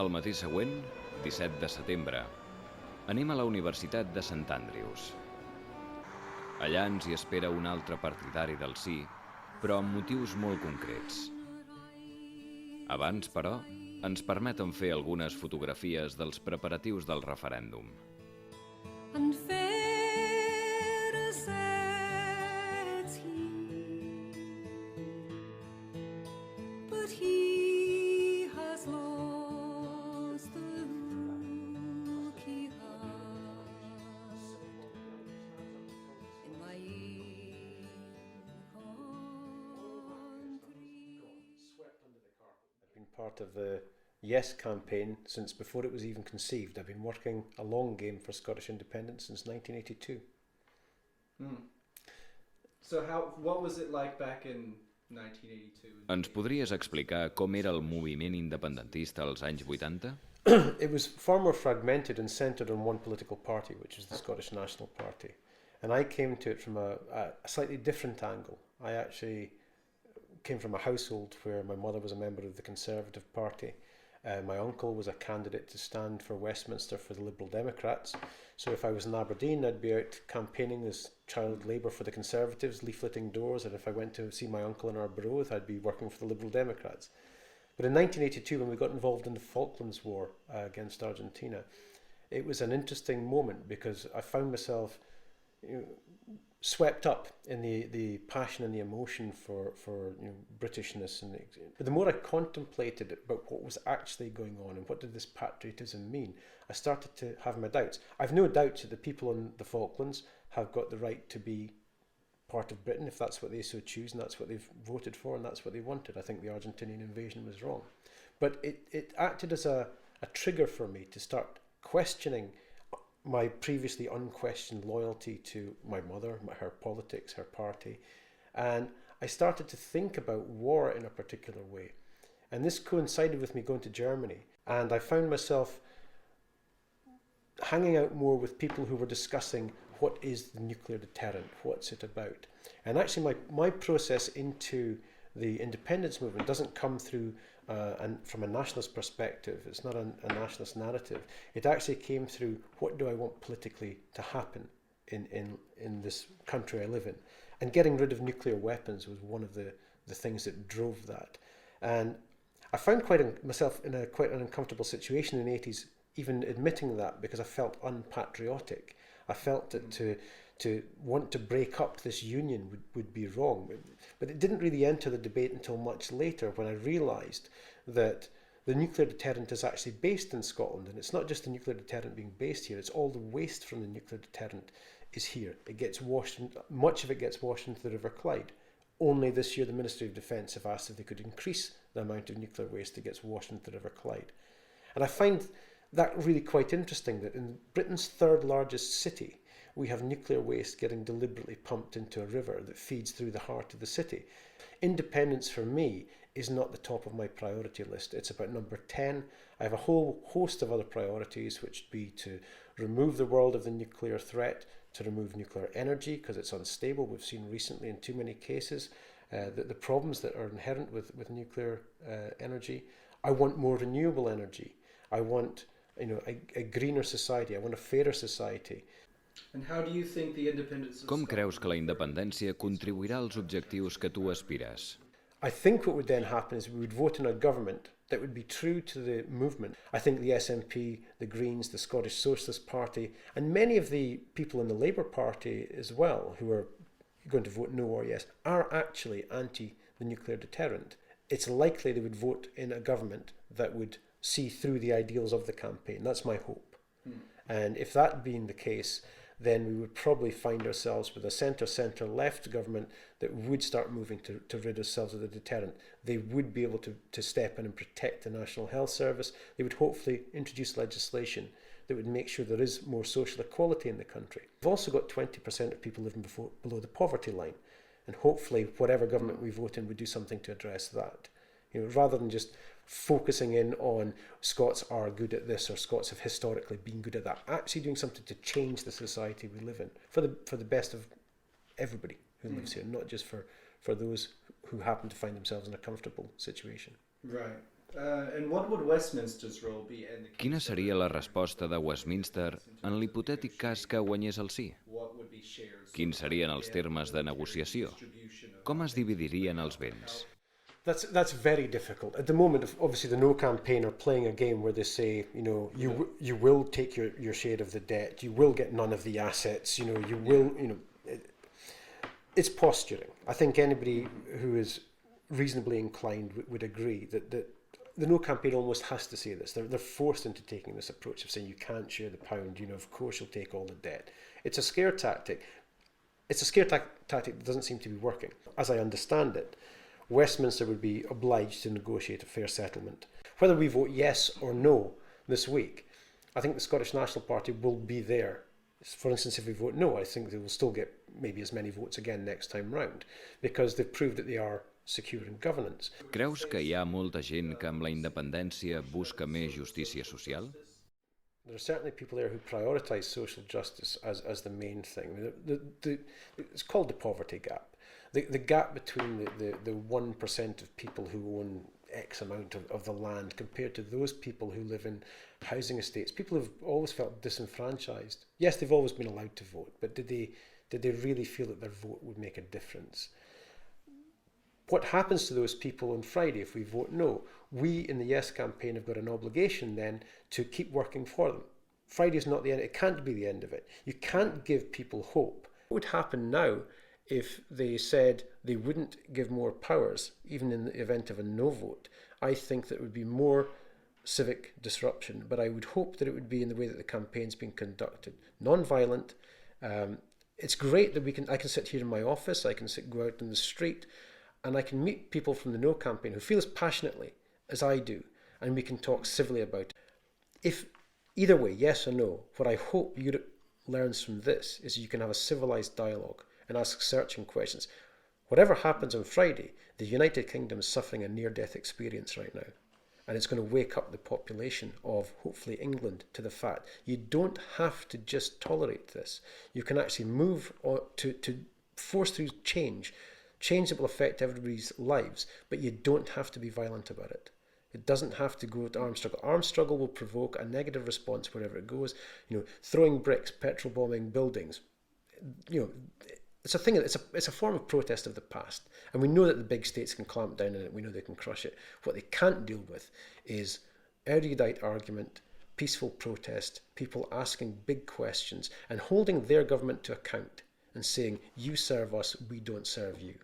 El matí següent, 17 de setembre, anem a la Universitat de Sant Andrews. Allà ens hi espera un altre partidari del sí, però amb motius molt concrets. Abans, però, ens permeten fer algunes fotografies dels preparatius del referèndum. And fetes said he, but he has lost the look he had in my country. I've been part of the Yes campaign since before it was even conceived. I've been working a long game for Scottish independence since 1982. So what was it like back in 1982? Ens podries explicar com era el moviment independentista als anys 80? It was far more fragmented and centred on one political party, which was the Scottish National Party. And I came to it from a slightly different angle. I actually came from a household where my mother was a member of the Conservative Party. My uncle was a candidate to stand for Westminster for the Liberal Democrats. So if I was in Aberdeen, I'd be out campaigning as child labour for the Conservatives, leafleting doors, and if I went to see my uncle in Arbroath, I'd be working for the Liberal Democrats. But in 1982, when we got involved in the Falklands War against Argentina, it was an interesting moment because I found myself swept up in the passion and the emotion for Britishness, but the more I contemplated about what was actually going on and what did this patriotism mean, I started to have my doubts. I've no doubts that the people in the Falklands have got the right to be part of Britain if that's what they so choose and that's what they've voted for and that's what they wanted. I think the Argentinian invasion was wrong, but it acted as a trigger for me to start questioning my previously unquestioned loyalty to my mother, her politics, her party. And I started to think about war in a particular way. And this coincided with me going to Germany. And I found myself hanging out more with people who were discussing what is the nuclear deterrent, what's it about. And actually my process into the independence movement doesn't come through and from a nationalist perspective. It's not a nationalist narrative. It actually came through what do I want politically to happen in this country I live in. And getting rid of nuclear weapons was one of the things that drove that. And I found myself in quite an uncomfortable situation in the 80s, even admitting that, because I felt unpatriotic. I felt that to want to break up this union would be wrong. But it didn't really enter the debate until much later when I realised that the nuclear deterrent is actually based in Scotland, and it's not just the nuclear deterrent being based here, it's all the waste from the nuclear deterrent is here. It gets washed, much of it gets washed into the River Clyde. Only this year the Ministry of Defence have asked if they could increase the amount of nuclear waste that gets washed into the River Clyde. And I find that really quite interesting, that in Britain's third largest city, we have nuclear waste getting deliberately pumped into a river that feeds through the heart of the city. Independence for me is not the top of my priority list. It's about number 10. I have a whole host of other priorities, which would be to remove the world of the nuclear threat, to remove nuclear energy because it's unstable. We've seen recently in too many cases the problems that are inherent with nuclear energy. I want more renewable energy. I want a greener society. I want a fairer society. And how do you think the independence of Com creus que la independència contribuirà als objectius que tu aspires? I think what would then happen is we would vote in a government that would be true to the movement. I think the SNP, the Greens, the Scottish Socialist Party, and many of the people in the Labour Party as well, who are going to vote no or yes, are actually anti the nuclear deterrent. It's likely they would vote in a government that would see through the ideals of the campaign. That's my hope. And if that being the case, then we would probably find ourselves with a centre-left government that would start moving to rid ourselves of the deterrent. They would be able to step in and protect the National Health Service. They would hopefully introduce legislation that would make sure there is more social equality in the country. We've also got 20% of people living below the poverty line, and hopefully whatever government we vote in would do something to address that. Rather than just focusing in on Scots are good at this or Scots have historically been good at that, actually doing something to change the society we live in for the best of everybody who lives here, not just for those who happen to find themselves in a comfortable situation. Right. And what would Westminster's role be in the case Quina of seria la resposta de Westminster en l'hipotètic cas que guanyés el sí? what would be shares? Quins serien els termes de negociació? Com es dividirien els béns? That's very difficult. At the moment, obviously, the No campaign are playing a game where they say, you will take your share of the debt, you will get none of the assets, you will, it's posturing. I think anybody who is reasonably inclined would agree that the No campaign almost has to say this. They're forced into taking this approach of saying you can't share the pound, of course you'll take all the debt. It's a scare tactic. It's a scare tactic that doesn't seem to be working. As I understand it, Westminster would be obliged to negotiate a fair settlement. Whether we vote yes or no this week, I think the Scottish National Party will be there. For instance, if we vote no, I think they will still get maybe as many votes again next time round, because they've proved that they are secure in governance. Creus que hi ha molta gent que amb la independència busca més justícia social? There are certainly people there who prioritise social justice as the main thing. It's called the poverty gap. The gap between the 1% of people who own X amount of the land compared to those people who live in housing estates. People have always felt disenfranchised. Yes, they've always been allowed to vote, but did they really feel that their vote would make a difference? What happens to those people on Friday if we vote no? We in the Yes campaign have got an obligation then to keep working for them. Friday's not the end. It can't be the end of it. You can't give people hope. What would happen now if they said they wouldn't give more powers, even in the event of a no vote? I think that it would be more civic disruption, but I would hope that it would be in the way that the campaign's been conducted. Non-violent. It's great that I can sit here in my office, I can go out in the street, and I can meet people from the No campaign who feel as passionately as I do, and we can talk civilly about it. If either way, yes or no, what I hope Europe learns from this is you can have a civilised dialogue and ask searching questions. Whatever happens on Friday, the United Kingdom is suffering a near-death experience right now. And it's going to wake up the population of, hopefully, England to the fact you don't have to just tolerate this. You can actually move on to force through change that will affect everybody's lives, but you don't have to be violent about it. It doesn't have to go to armed struggle. Armed struggle will provoke a negative response wherever it goes. Throwing bricks, petrol bombing buildings. It's a thing. It's a form of protest of the past, and we know that the big states can clamp down on it. We know they can crush it. What they can't deal with is erudite argument, peaceful protest, people asking big questions and holding their government to account and saying, "You serve us, we don't serve you."